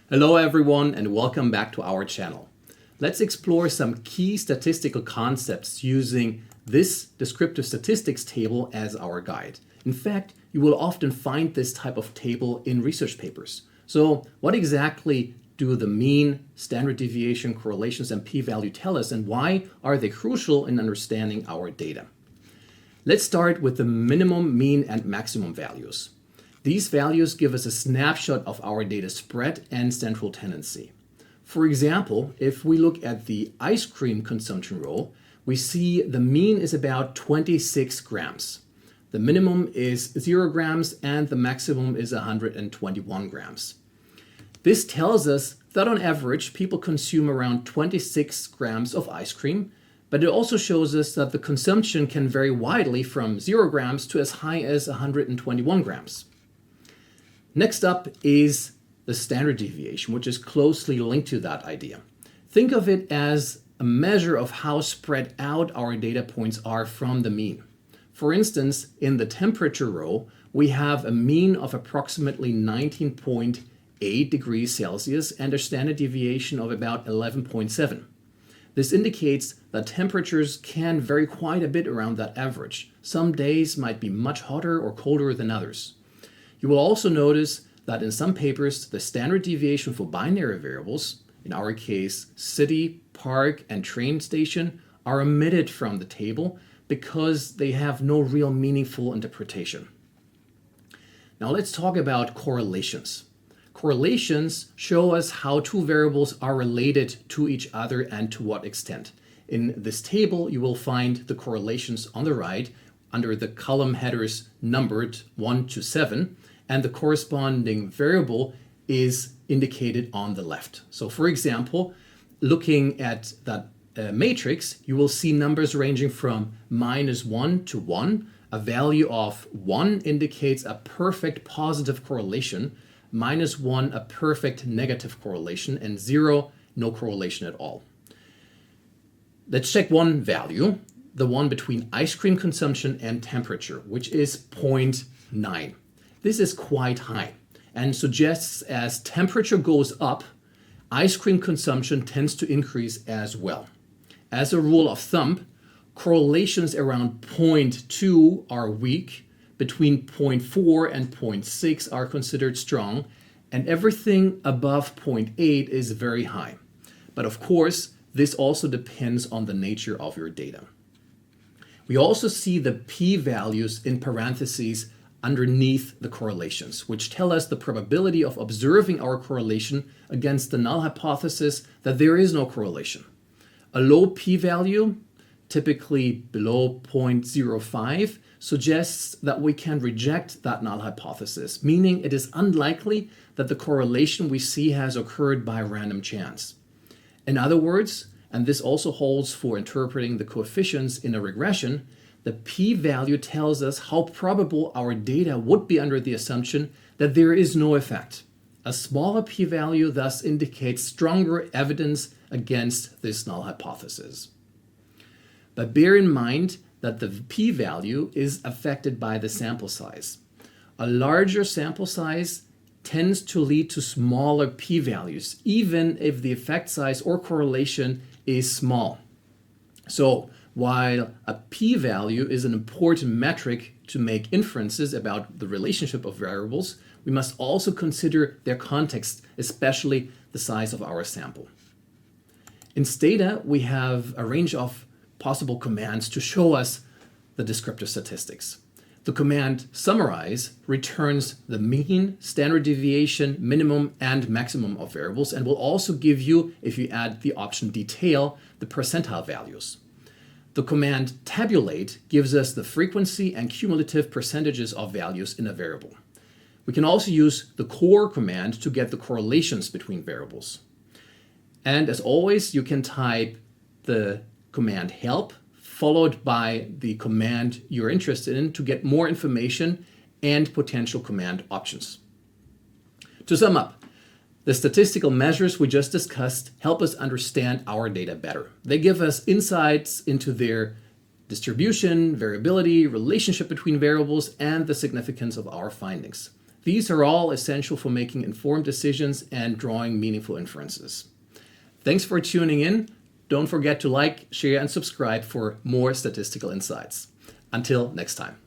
Hello everyone and welcome back to our channel. Let's explore some key statistical concepts using this descriptive statistics table as our guide. In fact, you will often find this type of table in research papers. So what exactly do the mean, standard deviation, correlations, and p-value tell us, and why are they crucial in understanding our data? Let's start with the minimum, mean, and maximum values. These values give us a snapshot of our data spread and central tendency. For example, if we look at the ice cream consumption row, we see the mean is about 26 grams. The minimum is 0 grams and the maximum is 121 grams. This tells us that on average, people consume around 26 grams of ice cream, but it also shows us that the consumption can vary widely from 0 grams to as high as 121 grams. Next up is the standard deviation, which is closely linked to that idea. Think of it as a measure of how spread out our data points are from the mean. For instance, in the temperature row, we have a mean of approximately 19.8 degrees Celsius and a standard deviation of about 11.7. This indicates that temperatures can vary quite a bit around that average. Some days might be much hotter or colder than others. You will also notice that in some papers, the standard deviation for binary variables, in our case, city, park, and train station, are omitted from the table because they have no real meaningful interpretation. Now let's talk about correlations. Correlations show us how two variables are related to each other and to what extent. In this table, you will find the correlations on the right under the column headers numbered 1 to 7, and the corresponding variable is indicated on the left. So for example, looking at that matrix, you will see numbers ranging from -1 to 1. A value of 1 indicates a perfect positive correlation, -1 a perfect negative correlation, and 0 no correlation at all. Let's check one value, the one between ice cream consumption and temperature, which is 0.9. This is quite high and suggests as temperature goes up, ice cream consumption tends to increase as well. As a rule of thumb, correlations around 0.2 are weak, between 0.4 and 0.6 are considered strong, and everything above 0.8 is very high. But of course, this also depends on the nature of your data. We also see the p-values in parentheses underneath the correlations, which tell us the probability of observing our correlation against the null hypothesis that there is no correlation. A low p-value, typically below 0.05, suggests that we can reject that null hypothesis, meaning it is unlikely that the correlation we see has occurred by random chance. In other words, and this also holds for interpreting the coefficients in a regression, the p-value tells us how probable our data would be under the assumption that there is no effect. A smaller p-value thus indicates stronger evidence against this null hypothesis. But bear in mind that the p-value is affected by the sample size. A larger sample size tends to lead to smaller p-values, even if the effect size or correlation is small. So while a p-value is an important metric to make inferences about the relationship of variables, we must also consider their context, especially the size of our sample. In Stata, we have a range of possible commands to show us the descriptive statistics. The command summarize returns the mean, standard deviation, minimum, and maximum of variables, and will also give you, if you add the option detail, the percentile values. The command tabulate gives us the frequency and cumulative percentages of values in a variable. We can also use the core command to get the correlations between variables. And as always, you can type the command help followed by the command you're interested in to get more information and potential command options. To sum up, the statistical measures we just discussed help us understand our data better. They give us insights into their distribution, variability, relationship between variables, and the significance of our findings. These are all essential for making informed decisions and drawing meaningful inferences. Thanks for tuning in. Don't forget to like, share, and subscribe for more statistical insights. Until next time.